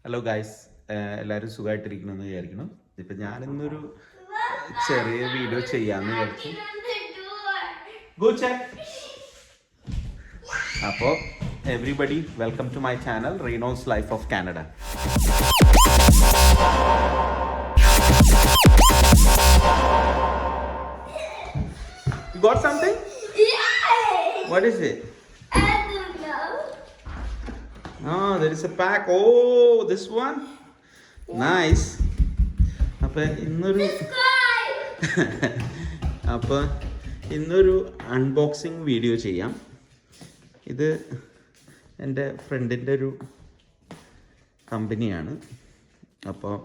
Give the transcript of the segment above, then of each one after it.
Hello guys, എല്ലാവരും സുഖമായിട്ടിരിക്കണമെന്ന് വിചാരിക്കണം. ഇപ്പം ഞാനിന്നൊരു ചെറിയ വീഡിയോ ചെയ്യാമെന്ന് വിചാരിച്ചു. അപ്പോൾ everybody welcome to my channel Reeno's life of Canada. You got something? Yay! What is it? I don't know. Oh, there is a pack. Oh, this one? Nice. അപ്പോൾ ഇന്നൊരു unboxing video ചെയ്യാം. ഇത് എൻ്റെ ഫ്രണ്ടിൻ്റെ ഒരു കമ്പനിയാണ്. അപ്പോൾ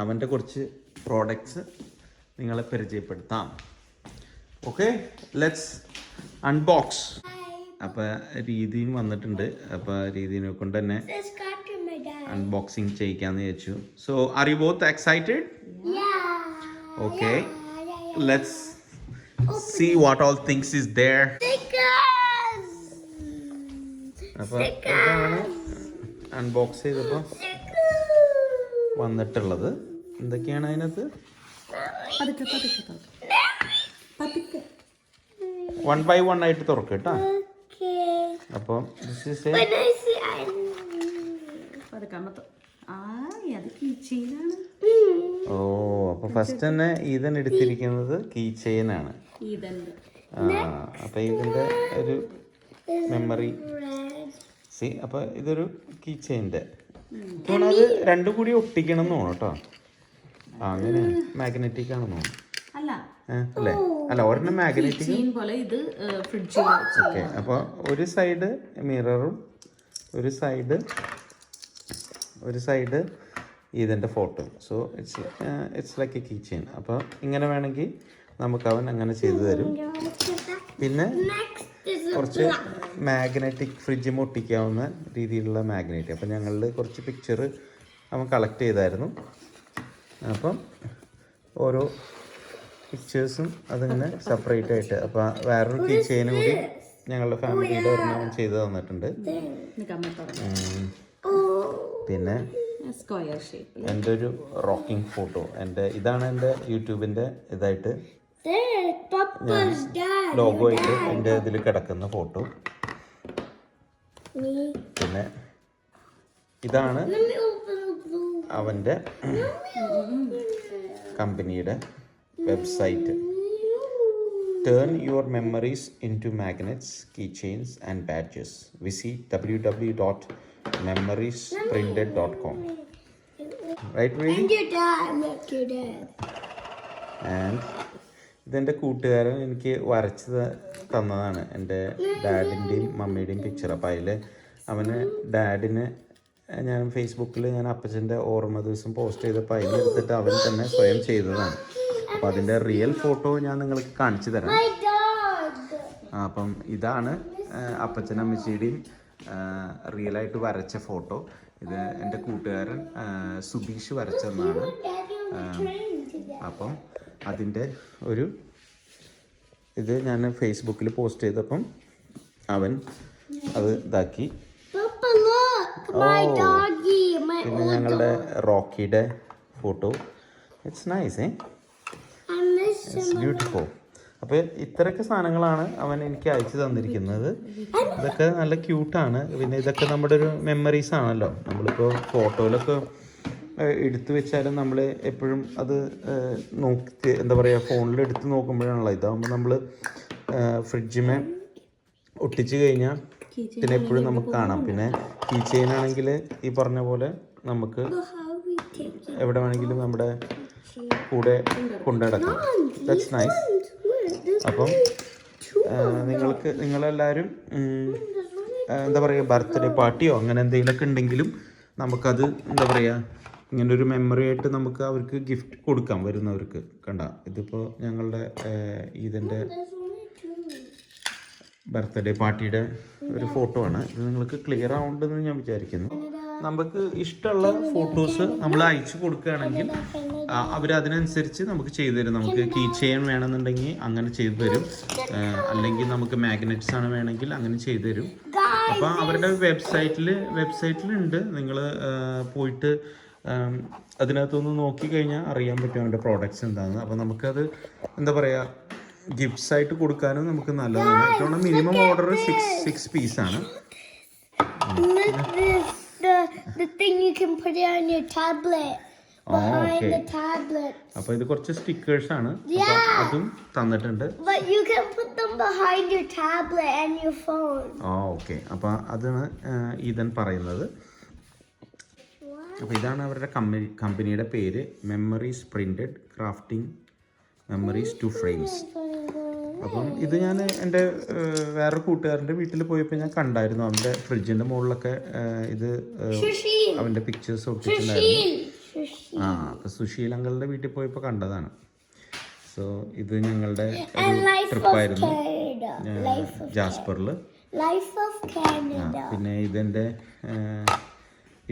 അവൻ്റെ കുറച്ച് പ്രോഡക്ട്സ് നിങ്ങളെ പരിചയപ്പെടുത്താം. Okay, let's unbox. അപ്പോൾ രീതിയും വന്നിട്ടുണ്ട്. അപ്പോൾ രീതിനെ കൊണ്ട് തന്നെ അൺബോക്സിങ് ചെയ്യിക്കാന്ന് വിചാരിച്ചു. So are you both excited? Okay, let's see what all things is there. അപ്പോൾ ഇതാണ് അൺബോക്സ് ചെയ്തപ്പോൾ വന്നിട്ടുള്ളത്. എന്തൊക്കെയാണ് അതിനകത്ത്? 1 by 1 ആയിട്ട് തുറക്കും കേട്ടോ. അപ്പോൾ ദിസ് ഈസ് ഓ, അപ്പോൾ ഫസ്റ്റ് തന്നെ ഈതൻ എടുത്തിരിക്കുന്നത് കീ ചെയിനാണ്. അപ്പോൾ ഇതിൻ്റെ ഒരു മെമ്മറി സി. അപ്പോൾ ഇതൊരു കീ ചെയിൻ്റെ അത് രണ്ടും കൂടി ഒട്ടിക്കണം എന്ന് തോന്നുന്നു കേട്ടോ. അങ്ങനെ മാഗ്നറ്റിക് ആണെന്ന് തോന്നുന്നു. അല്ലേ? അല്ല, ഒരെണ്ണം മാഗ്നറ്റിക്. ഓക്കെ, അപ്പോൾ ഒരു സൈഡ് മിററും ഒരു സൈഡ് ഇതിൻ്റെ photo. So it's like a key chain. അപ്പോൾ ഇങ്ങനെ വേണമെങ്കിൽ നമുക്ക് അവൻ അങ്ങനെ ചെയ്തു തരും. പിന്നെ കുറച്ച് മാഗ്നറ്റിക് ഫ്രിഡ്ജ് ഒട്ടിക്കാവുന്ന രീതിയിലുള്ള മാഗ്നറ്റ്. അപ്പം ഞങ്ങളിൽ കുറച്ച് പിക്ചർ അവൻ കളക്ട് ചെയ്തായിരുന്നു. അപ്പം ഓരോ പിക്ചേഴ്സും അതിങ്ങനെ സെപ്പറേറ്റ് ആയിട്ട്. അപ്പോൾ വേറൊരു കീ ചെയിൻ കൂടി ഞങ്ങളുടെ ഫാമിലിയുടെ ഒരെണ്ണം ചെയ്ത് തന്നിട്ടുണ്ട്. പിന്നെ എൻ്റെ ഒരു റോക്കിംഗ് ഫോട്ടോ. ഇതാണ് എൻ്റെ യൂട്യൂബിൻ്റെ ഇതായിട്ട് ഞാൻ ലോഗോ ആയിട്ട് എൻ്റെ ഇതിൽ കിടക്കുന്ന ഫോട്ടോ. പിന്നെ ഇതാണ് അവൻ്റെ കമ്പനിയുടെ website. Turn your memories into magnets, keychains and badges. Visit www.memoriesprinted.com. Right, really? And ഇതെൻ്റെ കൂട്ടുകാരൻ എനിക്ക് വരച്ച് തന്നതാണ്. എൻ്റെ ഡാഡിൻ്റെയും മമ്മിയുടെയും പിക്ചർ. അപ്പോൾ അതിൽ അവന് ഡാഡിന് ഞാൻ ഫേസ്ബുക്കിൽ ഞാൻ അപ്പച്ചൻ്റെ ഓർമ്മ ദിവസം പോസ്റ്റ് ചെയ്തപ്പോൾ അതിലെടുത്തിട്ട് അവൻ തന്നെ സ്വയം ചെയ്തതാണ്. അപ്പോൾ അതിൻ്റെ റിയൽ ഫോട്ടോ ഞാൻ നിങ്ങൾക്ക് കാണിച്ചു തരാം. അപ്പം ഇതാണ് അപ്പച്ചൻ അമ്മച്ചിയുടെയും റിയലായിട്ട് വരച്ച ഫോട്ടോ. ഇത് എൻ്റെ കൂട്ടുകാരൻ സുബീഷ് വരച്ചെന്നാണ്. അപ്പം അതിൻ്റെ ഒരു ഇത് ഞാൻ ഫേസ്ബുക്കിൽ പോസ്റ്റ് ചെയ്തപ്പം അവൻ അത് ഇതാക്കി. പിന്നെ ഞങ്ങളുടെ റോക്കിയുടെ photo. It's nice, it's beautiful. അപ്പോൾ ഇത്രയൊക്കെ സാധനങ്ങളാണ് അവൻ എനിക്ക് അയച്ചു തന്നിരിക്കുന്നത്. ഇതൊക്കെ നല്ല ക്യൂട്ടാണ്. പിന്നെ ഇതൊക്കെ നമ്മുടെ ഒരു മെമ്മറീസ് ആണല്ലോ. നമ്മളിപ്പോൾ ഫോട്ടോയിലൊക്കെ എടുത്തു വെച്ചാലും നമ്മൾ എപ്പോഴും അത് നോക്കി എന്താ പറയുക, ഫോണിൽ എടുത്ത് നോക്കുമ്പോഴാണല്ലോ. ഇതാകുമ്പോൾ നമ്മൾ ഫ്രിഡ്ജിമേ ഒട്ടിച്ച് കഴിഞ്ഞാൽ പിന്നെ എപ്പോഴും നമുക്ക് കാണാം. പിന്നെ കീ ചെയിൻ ആണെങ്കിൽ ഈ പറഞ്ഞ പോലെ നമുക്ക് എവിടെ വേണമെങ്കിലും നമ്മുടെ കൂടെ കൊണ്ടുനടക്കാം. That's nice. അപ്പം നിങ്ങളെല്ലാവരും എന്താ പറയുക, ബർത്ത്ഡേ പാർട്ടിയോ അങ്ങനെ എന്തെങ്കിലുമൊക്കെ ഉണ്ടെങ്കിലും നമുക്കത് എന്താ പറയുക, ഇങ്ങനൊരു മെമ്മറി ആയിട്ട് നമുക്ക് അവർക്ക് ഗിഫ്റ്റ് കൊടുക്കാം വരുന്നവർക്ക്. കണ്ട, ഇതിപ്പോൾ ഞങ്ങളുടെ ഇതിൻ്റെ ബർത്ത്ഡേ പാർട്ടിയുടെ ഒരു ഫോട്ടോ ആണ്. ഇത് നിങ്ങൾക്ക് ക്ലിയർ ആവുണ്ടെന്ന് ഞാൻ വിചാരിക്കുന്നു. നമുക്ക് ഇഷ്ടമുള്ള ഫോട്ടോസ് നമ്മൾ അയച്ചു കൊടുക്കുകയാണെങ്കിൽ അവരതിനനുസരിച്ച് നമുക്ക് ചെയ്തു തരും. നമുക്ക് കീ ചെയിൻ വേണമെന്നുണ്ടെങ്കിൽ അങ്ങനെ ചെയ്തു തരും. അല്ലെങ്കിൽ നമുക്ക് മാഗ്നറ്റ്സ് ആണ് വേണമെങ്കിൽ അങ്ങനെ ചെയ്തു തരും. അപ്പോൾ അവരുടെ വെബ്സൈറ്റിലുണ്ട്. നിങ്ങൾ പോയിട്ട് അതിനകത്തൊന്ന് നോക്കിക്കഴിഞ്ഞാൽ അറിയാൻ പറ്റും അവൻ്റെ പ്രോഡക്റ്റ്സ് എന്താണെന്ന്. അപ്പോൾ നമുക്കത് എന്താ പറയുക, ഗിഫ്റ്റ്സ് ആയിട്ട് കൊടുക്കാനും നമുക്ക് നല്ലതാണ്. ഇത്തവണ മിനിമം ഓർഡർ 6 പീസാണ്. The thing you can put it on your tablet. Behind the tablet. അപ്പോൾ ഇത് കുറച്ച് സ്റ്റിക്കേഴ്സ് ആണ്, അതും തന്നിട്ടുണ്ട്. But you can put them behind your tablet and your phone. Okay. അപ്പോൾ അതാണ് ഈതൻ പറയുന്നത്. അപ്പോൾ ഇതാണ് അവരുടെ കമ്പനിയുടെ പേര്, memories printed crafting memories to frames. അപ്പം ഇത് ഞാൻ എൻ്റെ വേറെ കൂട്ടുകാരൻ്റെ വീട്ടിൽ പോയപ്പോൾ ഞാൻ കണ്ടായിരുന്നു. അവൻ്റെ ഫ്രിഡ്ജിൻ്റെ മുകളിലൊക്കെ ഇത് അവൻ്റെ പിക്ചേഴ്സ് ഒട്ടിച്ചിട്ടുണ്ടായിരുന്നു. അപ്പോൾ സുശീൽ അങ്കളുടെ വീട്ടിൽ പോയപ്പോൾ കണ്ടതാണ്. സോ ഇത് ഞങ്ങളുടെ ട്രിപ്പായിരുന്നു ജാസ്പറിൽ. പിന്നെ ഇതെൻ്റെ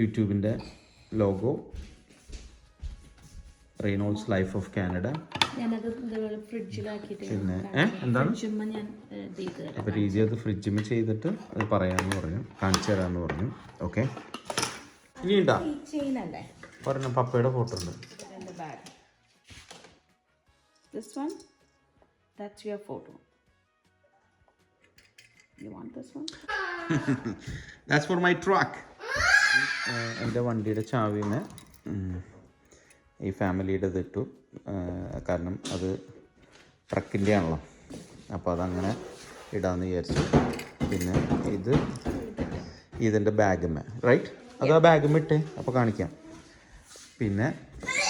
യൂട്യൂബിൻ്റെ logo, Reynolds life of Canada. പിന്നെ എന്താണ് അപ്പോൾ രീതി അത് ഫ്രിഡ്ജിൽ ചെയ്തിട്ട് അത് പറയാമെന്ന് പറഞ്ഞു, കാണിച്ചു തരാമെന്ന് പറഞ്ഞു. ഓക്കെ, ഇനി ഉണ്ടാ പറഞ്ഞു പപ്പയുടെ ഫോട്ടോ ഉണ്ട്. This one, that's your photo. You want this one? That's for my truck. എൻ്റെ വണ്ടിയുടെ ചാവിന്ന് ഈ ഫാമിലിയുടെ ഇതിട്ടു, കാരണം അത് ട്രക്കിൻ്റെ ആണല്ലോ. അപ്പോൾ അതങ്ങനെ ഇടാമെന്ന് വിചാരിച്ചു. പിന്നെ ഇത് ഇതിൻ്റെ ബാഗുമ്മ, റൈറ്റ്? അത് ആ ബാഗുമ്മ ഇട്ട് അപ്പോൾ കാണിക്കാം. പിന്നെ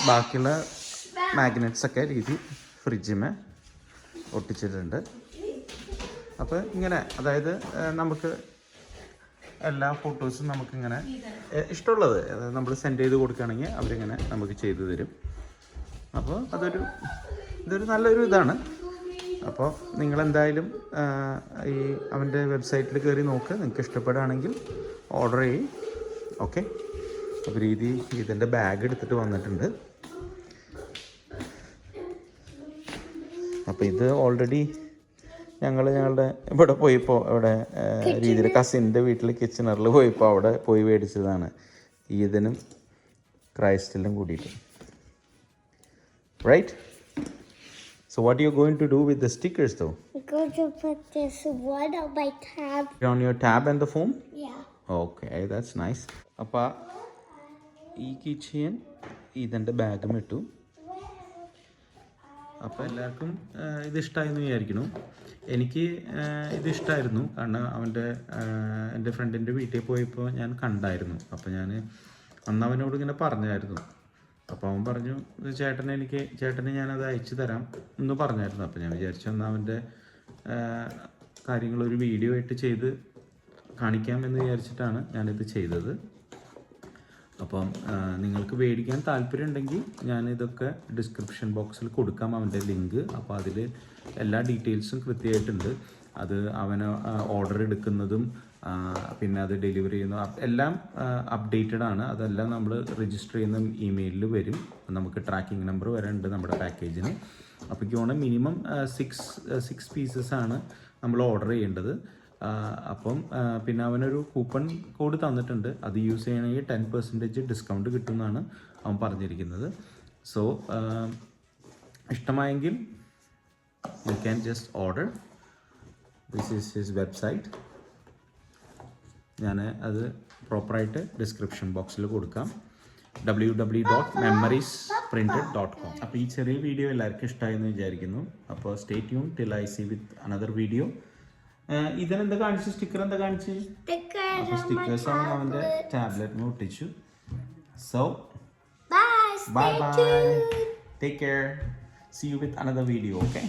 ബാക്കിയുള്ള മാഗ്നറ്റ്സൊക്കെ രീതി ഫ്രിഡ്ജിമേ ഒട്ടിച്ചിട്ടുണ്ട്. അപ്പോൾ ഇങ്ങനെ, അതായത് നമുക്ക് എല്ലാ ഫോട്ടോസും നമുക്കിങ്ങനെ ഇഷ്ടമുള്ളത് നമ്മൾ സെൻഡ് ചെയ്ത് കൊടുക്കുകയാണെങ്കിൽ അവരിങ്ങനെ നമുക്ക് ചെയ്തു തരും. അപ്പോൾ ഇതൊരു നല്ലൊരു ഇതാണ്. അപ്പോൾ നിങ്ങളെന്തായാലും ഈ അവൻ്റെ വെബ്സൈറ്റിൽ കയറി നോക്ക്, നിങ്ങൾക്ക് ഇഷ്ടപ്പെടുകയാണെങ്കിൽ ഓർഡർ ചെയ്യും. ഓക്കെ, അപ്പോൾ രീതി ഇതിൻ്റെ ബാഗ് എടുത്തിട്ട് വന്നിട്ടുണ്ട്. അപ്പോൾ ഇത് ഓൾറെഡി ഞങ്ങളുടെ ഇവിടെ പോയപ്പോൾ ഇവിടെ രീതിയിൽ കസിൻ്റെ വീട്ടിൽ കിച്ചണറിൽ പോയപ്പോൾ അവിടെ പോയി മേടിച്ചതാണ്, ഈദനും ക്രൈസ്റ്റലും കൂടിയിട്ട്. Right? So what are you going to do with the stickers though? I'm going to put this one on my tab. On your tab and the phone? Yeah. Okay, that's nice. അപ്പോൾ ഈ kitchen ഇതിൻ്റെ ബാഗും ഇട്ടു. അപ്പോൾ എല്ലാവർക്കും ഇതിഷ്ടമായെന്ന് വിചാരിക്കുന്നു. എനിക്ക് ഇതിഷ്ടമായിരുന്നു, കാരണം എൻ്റെ ഫ്രണ്ടിൻ്റെ വീട്ടിൽ പോയപ്പോൾ ഞാൻ കണ്ടായിരുന്നു. അപ്പോൾ ഞാൻ അന്ന് അവനോട് ഇങ്ങനെ പറഞ്ഞായിരുന്നു. അപ്പോൾ അവൻ പറഞ്ഞു ചേട്ടന് ഞാനത് അയച്ചു തരാം എന്ന് പറഞ്ഞായിരുന്നു. അപ്പോൾ ഞാൻ വിചാരിച്ചു എന്നാൽ അവൻ്റെ കാര്യങ്ങളൊരു വീഡിയോ ആയിട്ട് ചെയ്ത് കാണിക്കാം എന്ന് വിചാരിച്ചിട്ടാണ് ഞാനിത് ചെയ്തത്. അപ്പം നിങ്ങൾക്ക് മേടിക്കാൻ താല്പര്യം ഉണ്ടെങ്കിൽ ഞാനിതൊക്കെ ഡിസ്ക്രിപ്ഷൻ ബോക്സിൽ കൊടുക്കാം, അവൻ്റെ ലിങ്ക്. അപ്പോൾ അതിൽ എല്ലാ ഡീറ്റെയിൽസും കൃത്യമായിട്ടുണ്ട്. അത് അവന് ഓർഡർ എടുക്കുന്നതും പിന്നെ അത് ഡെലിവറി ചെയ്യുന്ന എല്ലാം അപ്ഡേറ്റഡ് ആണ്. അതെല്ലാം നമ്മൾ രജിസ്റ്റർ ചെയ്യുന്ന ഇമെയിലിൽ വരും. നമുക്ക് ട്രാക്കിംഗ് നമ്പർ വരെ ഉണ്ട് നമ്മുടെ പാക്കേജിന്. അപ്പോഴേക്കും മിനിമം 6 പീസസാണ് നമ്മൾ ഓർഡർ ചെയ്യേണ്ടത്. അപ്പം പിന്നെ അവനൊരു കൂപ്പൺ കോഡ് തന്നിട്ടുണ്ട്, അത് യൂസ് ചെയ്യണമെങ്കിൽ 10% ഡിസ്കൗണ്ട് കിട്ടുമെന്നാണ് അവൻ പറഞ്ഞിരിക്കുന്നത്. സോ ഇഷ്ടമായെങ്കിൽ you can just order. This is his website. ഞാൻ അത് പ്രോപ്പറായിട്ട് ഡിസ്ക്രിപ്ഷൻ ബോക്സിൽ കൊടുക്കാം, www.memoriesprinted.com. അപ്പോൾ ഈ ചെറിയ വീഡിയോ എല്ലാവർക്കും ഇഷ്ടമായെന്ന് വിചാരിക്കുന്നു. അപ്പോൾ stay tune till I see with another video. ഇതിനെന്താ കാണിച്ചു? സ്റ്റിക്കർ എന്താ കാണിച്ചു? അപ്പോൾ സ്റ്റിക്കേഴ്സാണ് അവൻ്റെ ടാബ്ലറ്റിന് ഒട്ടിച്ചു. So bye bye, take care, see you with another video. Okay.